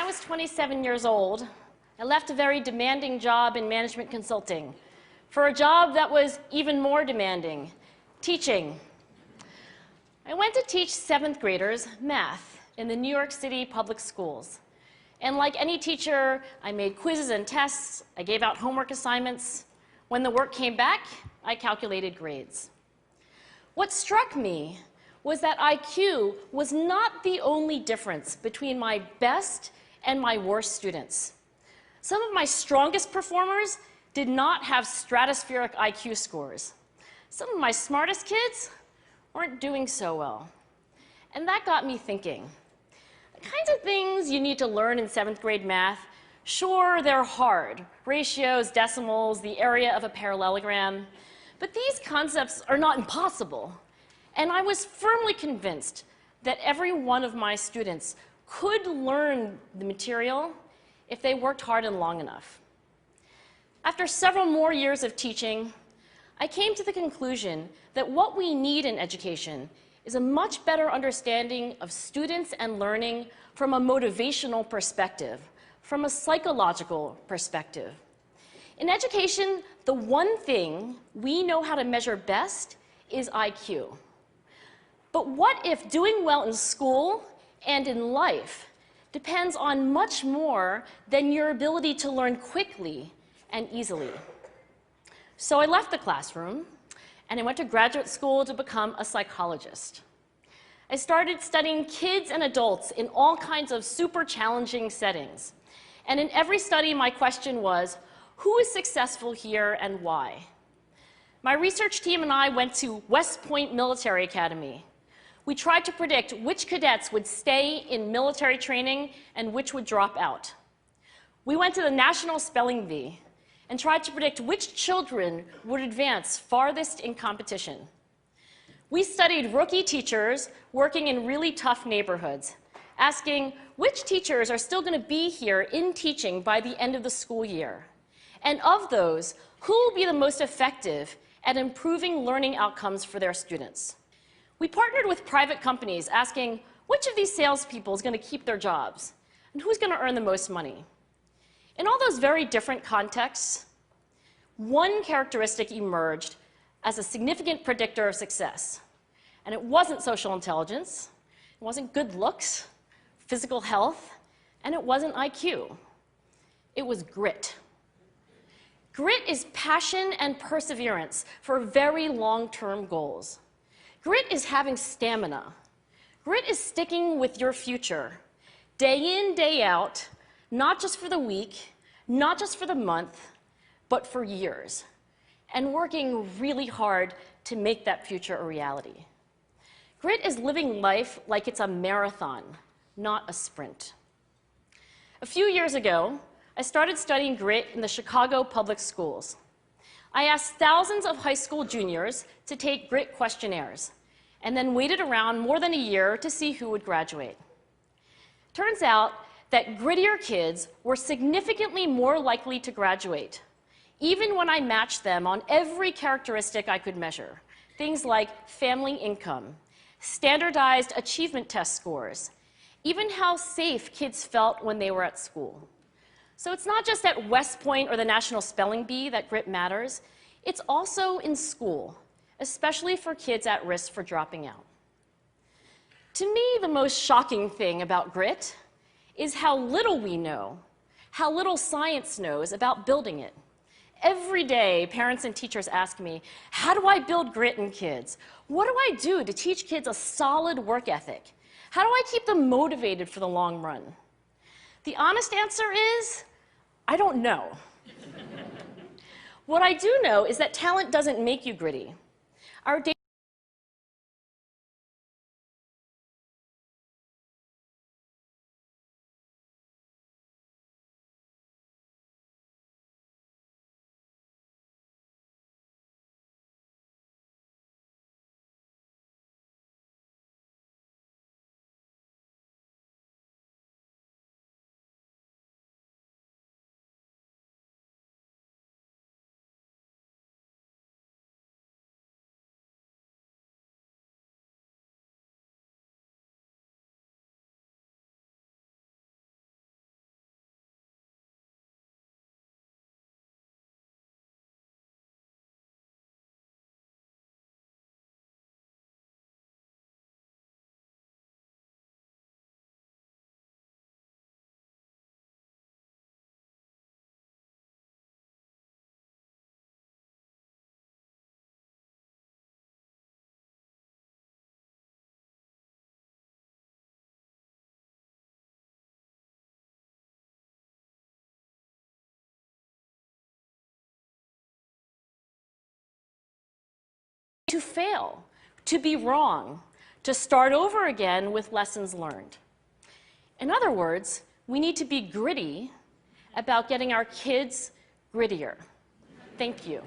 I was 27 years old, I left a very demanding job in management consulting for a job that was even more demanding, teaching. I went to teach 7th graders math in the New York City public schools. And like any teacher, I made quizzes and tests, I gave out homework assignments. When the work came back, I calculated grades. What struck me was that IQ was not the only difference between my best and my worst students. Some of my strongest performers did not have stratospheric IQ scores. Some of my smartest kids weren't doing so well. And that got me thinking. The kinds of things you need to learn in 7th grade math, sure, they're hard. Ratios, decimals, the area of a parallelogram. But these concepts are not impossible. And I was firmly convinced that every one of my students could learn the material if they worked hard and long enough. After several more years of teaching, I came to the conclusion that what we need in education is a much better understanding of students and learning from a motivational perspective, from a psychological perspective. In education, the one thing we know how to measure best is IQ. But what if doing well in school and in life depends on much more than your ability to learn quickly and easily? So I left the classroom and I went to graduate school to become a psychologist. I started studying kids and adults in all kinds of super challenging settings. And in every study, my question was, who is successful here and why? My research team and I went to West Point Military Academy. We tried to predict which cadets would stay in military training and which would drop out. We went to the National Spelling Bee and tried to predict which children would advance farthest in competition. We studied rookie teachers working in really tough neighborhoods, asking which teachers are still going to be here in teaching by the end of the school year. And of those, who will be the most effective at improving learning outcomes for their students? We partnered with private companies asking which of these salespeople is going to keep their jobs and who's going to earn the most money. In all those very different contexts, one characteristic emerged as a significant predictor of success. And it wasn't social intelligence, it wasn't good looks, physical health, and it wasn't IQ. It was grit. Grit is passion and perseverance for very long-term goals. Grit is having stamina. Grit is sticking with your future, day in, day out, not just for the week, not just for the month, but for years, and working really hard to make that future a reality. Grit is living life like it's a marathon, not a sprint. A few years ago, I started studying grit in the Chicago public schools. I asked thousands of high school juniors to take grit questionnaires, and then waited around more than a year to see who would graduate. Turns out that grittier kids were significantly more likely to graduate, even when I matched them on every characteristic I could measure, things like family income, standardized achievement test scores, even how safe kids felt when they were at school. So it's not just at West Point or the National Spelling Bee that grit matters, it's also in school, especially for kids at risk for dropping out. To me, the most shocking thing about grit is how little we know, how little science knows about building it. Every day, parents and teachers ask me, how do I build grit in kids? What do I do to teach kids a solid work ethic? How do I keep them motivated for the long run? The honest answer is, I don't know. What I do know is that talent doesn't make you gritty. Our to fail, to be wrong, to start over again with lessons learned. In other words, we need to be gritty about getting our kids grittier. Thank you.